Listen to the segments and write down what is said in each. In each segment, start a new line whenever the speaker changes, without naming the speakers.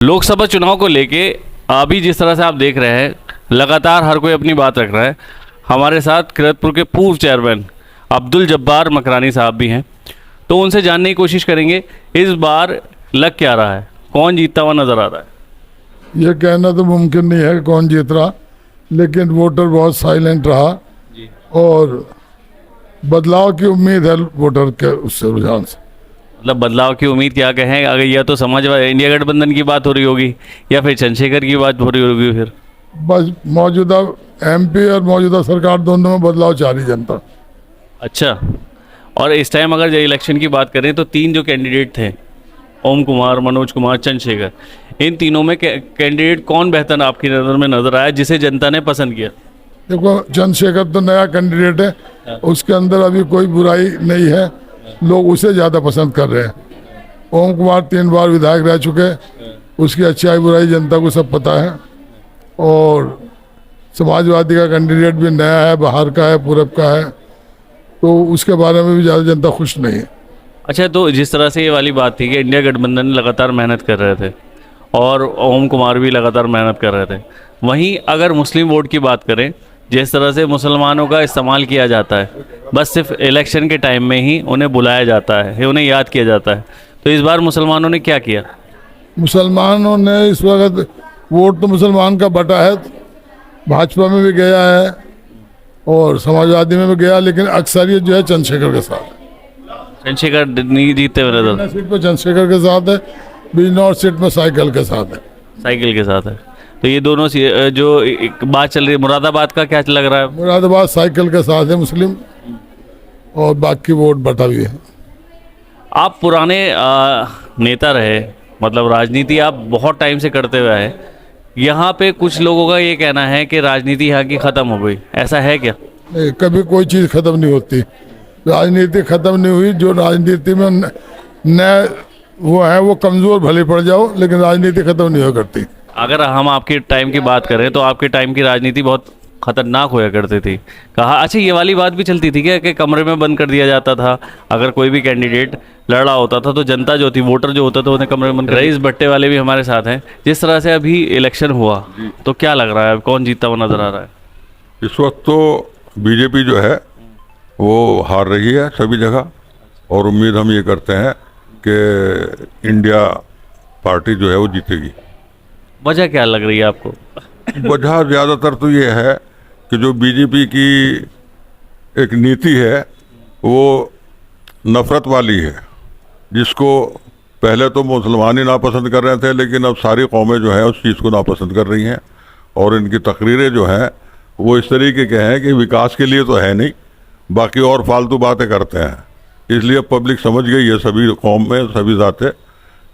लोकसभा चुनाव को लेके अभी जिस तरह से आप देख रहे हैं, लगातार हर कोई अपनी बात रख रहा है। हमारे साथ किरतपुर के पूर्व चेयरमैन अब्दुल जब्बार मकरानी साहब भी हैं, तो उनसे जानने की कोशिश करेंगे इस बार लग क्या रहा है, कौन जीतता हुआ नज़र आ रहा है।
ये कहना तो मुमकिन नहीं है कि कौन जीत रहा, लेकिन वोटर बहुत साइलेंट रहा
जी।
और बदलाव की उम्मीद है वोटर के उससे रुझान से।
मतलब बदलाव की उम्मीद क्या कहें, अगर या तो समाजवादी इंडिया गठबंधन की बात हो रही होगी या फिर चंद्रशेखर की बात हो रही होगी, फिर
बस मौजूदा एमपी और मौजूदा सरकार दोनों में बदलाव चाह रही जनता।
अच्छा। और इस टाइम अगर इलेक्शन की बात करें तो तीन जो कैंडिडेट थे, ओम कुमार, मनोज कुमार, चंद्रशेखर, इन तीनों में कैंडिडेट कौन बेहतर आपकी नज़र में नज़र आया जिसे जनता ने पसंद किया।
देखो, चंद्रशेखर तो नया कैंडिडेट है, उसके अंदर अभी कोई बुराई नहीं है, लोग उसे ज़्यादा पसंद कर रहे हैं। ओम कुमार 3 बार विधायक रह चुके, उसकी अच्छाई बुराई जनता को सब पता है। और समाजवादी का कैंडिडेट भी नया है, बाहर का है, पूरब का है, तो उसके बारे में भी ज़्यादा जनता खुश नहीं है।
अच्छा, तो जिस तरह से ये वाली बात थी कि इंडिया गठबंधन लगातार मेहनत कर रहे थे और ओम कुमार भी लगातार मेहनत कर रहे थे, वहीं अगर मुस्लिम वोट की बात करें, जिस तरह से मुसलमानों का इस्तेमाल किया जाता है, बस सिर्फ इलेक्शन के टाइम में ही उन्हें बुलाया जाता है, उन्हें याद किया जाता है, तो इस बार मुसलमानों ने क्या किया।
मुसलमानों ने इस वक्त वोट तो मुसलमान का बटा है, भाजपा में भी गया है और समाजवादी में भी गया, लेकिन अक्सरियत जो है चंद्रशेखर के साथ है।
चंद्रशेखर नहीं जीतते हुए नजर,
सीट पर चंद्रशेखर के साथ है, बिजनौर सीट में साइकिल के साथ है।
साइकिल के साथ है। तो ये दोनों जो एक बात चल रही है, मुरादाबाद का क्या लग रहा है।
मुरादाबाद साइकिल के साथ है मुस्लिम, और बाकी वोट बटा भी है।
आप पुराने नेता रहे, मतलब राजनीति आप बहुत टाइम से करते हुए आए, यहाँ पे कुछ लोगों का ये कहना है कि राजनीति यहाँ की ख़त्म हो गई, ऐसा है क्या।
नहीं, कभी कोई चीज़ ख़त्म नहीं होती, राजनीति ख़त्म नहीं हुई। जो राजनीति में नए वो है वो कमज़ोर भले पड़ जाओ, लेकिन राजनीति ख़त्म नहीं हो करती।
अगर हम आपके टाइम की बात करें तो आपके टाइम की राजनीति बहुत खतरनाक होया करती थी, कहा। अच्छा, ये वाली बात भी चलती थी क्या कि कमरे में बंद कर दिया जाता था, अगर कोई भी कैंडिडेट लड़ रहा होता था तो जनता जो थी, वोटर जो होता था, उन्हें कमरे में बंद कर। रईस भट्टे वाले भी हमारे साथ हैं। जिस तरह से अभी इलेक्शन हुआ, तो क्या लग रहा है, कौन जीतता हुआ नजर आ रहा है।
इस वक्त तो बीजेपी जो है वो हार रही है सभी जगह, और उम्मीद हम ये करते हैं कि इंडिया पार्टी जो है वो जीतेगी।
वजह क्या लग रही है आपको।
वजह ज़्यादातर तो ये है कि जो बीजेपी की एक नीति है वो नफ़रत वाली है, जिसको पहले तो मुसलमान ही नापसंद कर रहे थे, लेकिन अब सारी कौमें जो हैं उस चीज़ को नापसंद कर रही हैं। और इनकी तकरीरें जो हैं वो इस तरीके के हैं कि विकास के लिए तो है नहीं, बाकी और फालतू बातें करते हैं। इसलिए पब्लिक समझ गई है, सभी कौम में सभी जाते,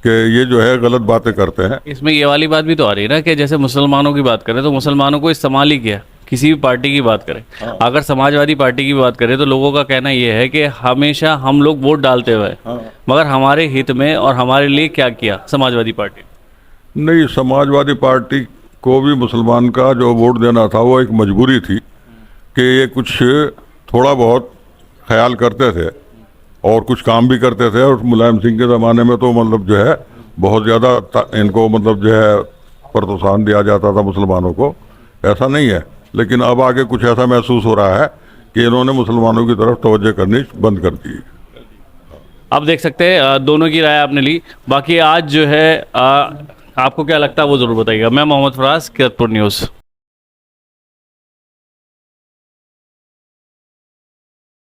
कि ये जो है गलत बातें करते हैं।
इसमें ये वाली बात भी तो आ रही है ना कि जैसे मुसलमानों की बात करें तो मुसलमानों को इस्तेमाल ही किया, किसी भी पार्टी की बात करें। अगर समाजवादी पार्टी की बात करें तो लोगों का कहना ये है कि हमेशा हम लोग वोट डालते हुए, मगर हमारे हित में और हमारे लिए क्या किया समाजवादी पार्टी।
नहीं, समाजवादी पार्टी को भी मुसलमान का जो वोट देना था वो एक मजबूरी थी कि ये कुछ थोड़ा बहुत ख्याल करते थे और कुछ काम भी करते थे। और मुलायम सिंह के ज़माने में तो मतलब जो है बहुत ज़्यादा इनको मतलब जो है प्रोत्साहन दिया जाता था मुसलमानों को, ऐसा नहीं है। लेकिन अब आगे कुछ ऐसा महसूस हो रहा है कि इन्होंने मुसलमानों की तरफ तवज्जो करनी बंद कर दी।
आप देख सकते हैं दोनों की राय आपने ली। बाकी आज जो है आपको क्या लगता है वो ज़रूर बताइएगा। मैं मोहम्मद फराज, किरतपुर न्यूज़।